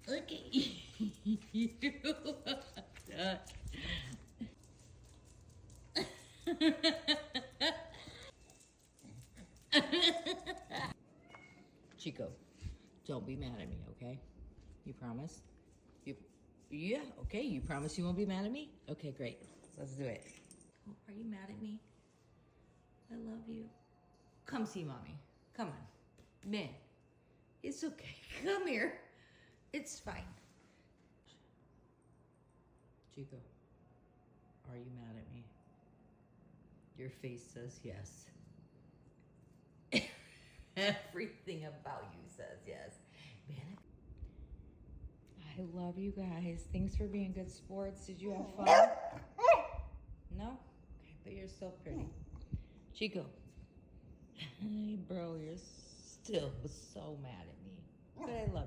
Look at you. Chico, don't be mad at me, okay? You promise? Yeah, okay, you promise you won't be mad at me? Okay, great. Let's do it. Oh, are you mad at me? I love you. Come see mommy. Come on. Man, it's okay. Come here. It's fine. Chico, are you mad at me? Your face says yes. Everything about you says yes. Man, I love you guys. Thanks for being good sports. Did you have fun? No? Okay, but you're still pretty. Chico. Hey, bro, you're still so mad at me. But I love you.